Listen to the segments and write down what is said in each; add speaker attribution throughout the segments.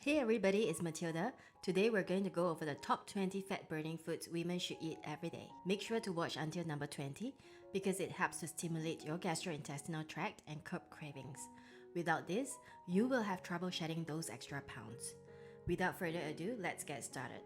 Speaker 1: Hey everybody, it's Matilda. Today we're going to go over the top 20 fat-burning foods women should eat every day. Make sure to watch until number 20 because it helps to stimulate your gastrointestinal tract and curb cravings. Without this, you will have trouble shedding those extra pounds. Without further ado, let's get started.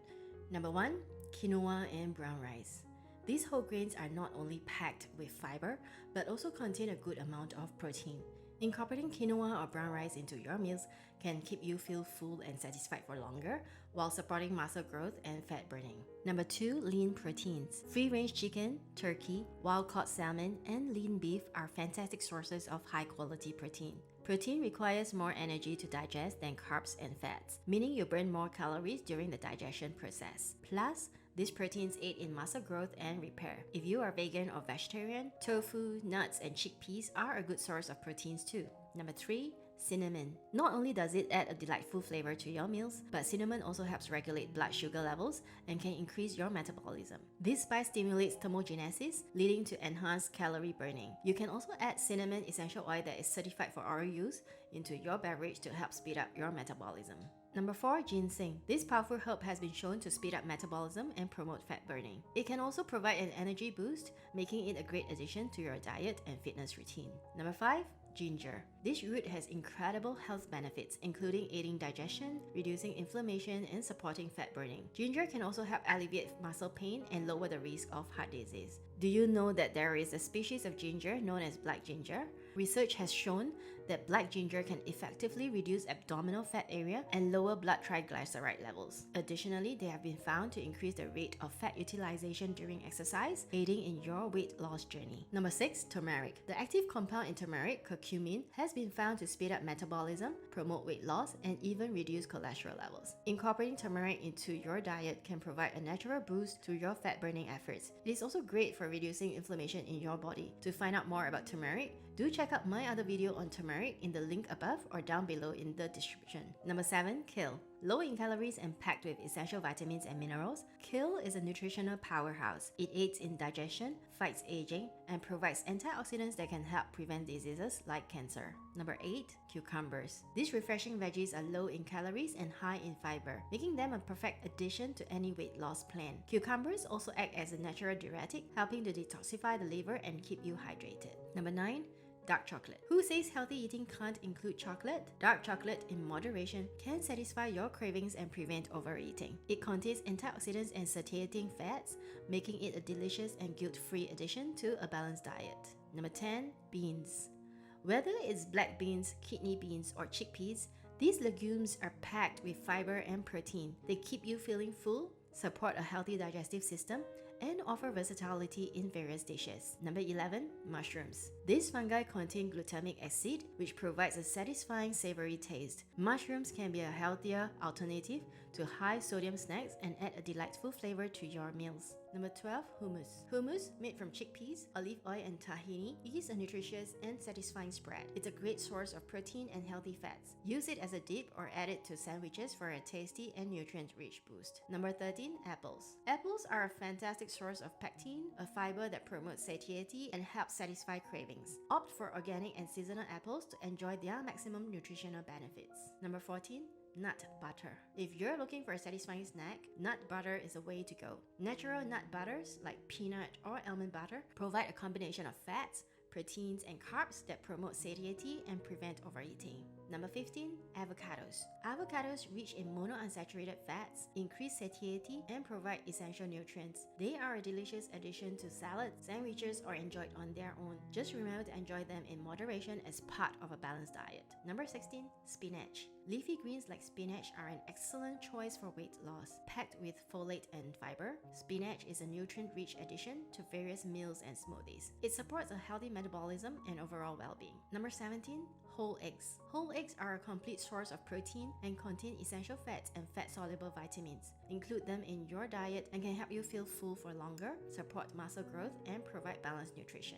Speaker 1: Number 1. Quinoa and brown rice. These whole grains are not only packed with fiber, but also contain a good amount of protein. Incorporating quinoa or brown rice into your meals can keep you feel full and satisfied for longer while supporting muscle growth and fat burning. Number 2. Lean proteins. Free-range chicken, turkey, wild-caught salmon, and lean beef are fantastic sources of high-quality protein. Protein requires more energy to digest than carbs and fats, meaning you burn more calories during the digestion process. Plus, these proteins aid in muscle growth and repair. If you are vegan or vegetarian, tofu, nuts, and chickpeas are a good source of proteins too. Number 3. Cinnamon. Not only does it add a delightful flavor to your meals, but cinnamon also helps regulate blood sugar levels and can increase your metabolism. This spice stimulates thermogenesis, leading to enhanced calorie burning. You can also add cinnamon essential oil that is certified for oral use into your beverage to help speed up your metabolism. Number 4. Ginseng. This powerful herb has been shown to speed up metabolism and promote fat burning. It can also provide an energy boost, making it a great addition to your diet and fitness routine. Number 5. Ginger. This root has incredible health benefits, including aiding digestion, reducing inflammation, and supporting fat burning. Ginger can also help alleviate muscle pain and lower the risk of heart disease. Do you know that there is a species of ginger known as black ginger? Research has shown that black ginger can effectively reduce abdominal fat area and lower blood triglyceride levels. Additionally, they have been found to increase the rate of fat utilization during exercise, aiding in your weight loss journey. Number 6. Turmeric. The active compound in turmeric, curcumin, has been found to speed up metabolism, promote weight loss, and even reduce cholesterol levels. Incorporating turmeric into your diet can provide a natural boost to your fat burning efforts. It is also great for reducing inflammation in your body. To find out more about turmeric, do check out my other video on turmeric in the link above or down below in the description. Number 7. Kale. Low in calories and packed with essential vitamins and minerals, kale is a nutritional powerhouse. It aids in digestion, fights aging, and provides antioxidants that can help prevent diseases like cancer. Number 8. Cucumbers. These refreshing veggies are low in calories and high in fiber, making them a perfect addition to any weight loss plan. Cucumbers also act as a natural diuretic, helping to detoxify the liver and keep you hydrated. Number 9. Dark chocolate. Who says healthy eating can't include chocolate? Dark chocolate in moderation can satisfy your cravings and prevent overeating. It contains antioxidants and satiating fats, making it a delicious and guilt-free addition to a balanced diet. Number 10. Beans. Whether it's black beans, kidney beans, or chickpeas, these legumes are packed with fiber and protein. They keep you feeling full, support a healthy digestive system, and offer versatility in various dishes. Number 11. Mushrooms. These fungi contain glutamic acid, which provides a satisfying savory taste. Mushrooms can be a healthier alternative to high-sodium snacks and add a delightful flavor to your meals. Number 12. Hummus. Hummus, made from chickpeas, olive oil, and tahini, is a nutritious and satisfying spread. It's a great source of protein and healthy fats. Use it as a dip or add it to sandwiches for a tasty and nutrient-rich boost. Number 13. Apples. Apples are a fantastic source of pectin, a fiber that promotes satiety and helps satisfy cravings. Opt for organic and seasonal apples to enjoy their maximum nutritional benefits. Number 14. Nut butter. If you're looking for a satisfying snack, nut butter is a way to go. Natural nut butters like peanut or almond butter provide a combination of fats, proteins, and carbs that promote satiety and prevent overeating. Number 15. Avocados. Avocados rich in monounsaturated fats, increase satiety, and provide essential nutrients. They are a delicious addition to salads, sandwiches, or enjoyed on their own. Just remember to enjoy them in moderation as part of a balanced diet. Number 16. Spinach. Leafy greens like spinach are an excellent choice for weight loss. Packed with folate and fiber, spinach is a nutrient-rich addition to various meals and smoothies. It supports a healthy metabolism and overall well-being. Number 17. Whole eggs. Whole eggs are a complete source of protein and contain essential fats and fat-soluble vitamins. Include them in your diet and can help you feel full for longer, support muscle growth, and provide balanced nutrition.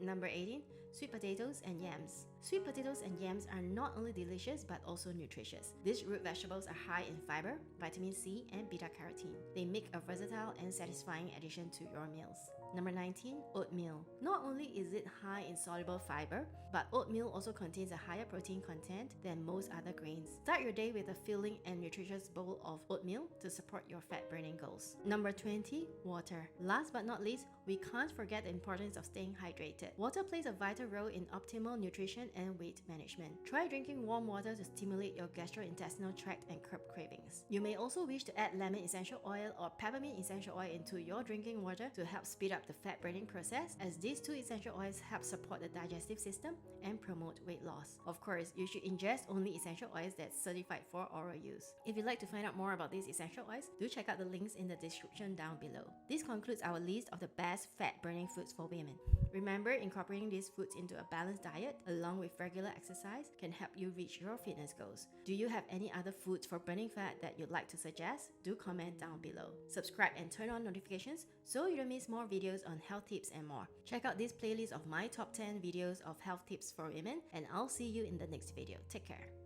Speaker 1: Number 18. sweet potatoes and yams. Sweet potatoes and yams are not only delicious but also nutritious. These root vegetables are high in fiber, vitamin C, and beta-carotene. They make a versatile and satisfying addition to your meals. Number 19, oatmeal. Not only is it high in soluble fiber, but oatmeal also contains a higher protein content than most other grains. Start your day with a filling and nutritious bowl of oatmeal to support your fat burning goals. Number 20, water. Last but not least, we can't forget the importance of staying hydrated. Water plays a vital role in optimal nutrition and weight management. Try drinking warm water to stimulate your gastrointestinal tract and curb cravings. You may also wish to add lemon essential oil or peppermint essential oil into your drinking water to help speed up the fat burning process, as these two essential oils help support the digestive system and promote weight loss. Of course, you should ingest only essential oils that's certified for oral use. If you'd like to find out more about these essential oils, do check out the links in the description down below. This concludes our list of the best fat burning foods for women. Remember, incorporating these foods into a balanced diet along with regular exercise can help you reach your fitness goals. Do you have any other foods for burning fat that you'd like to suggest? Do comment down below. Subscribe and turn on notifications so you don't miss more videos on health tips and more. Check out this playlist of my top 10 videos of health tips for women, and I'll see you in the next video. Take care.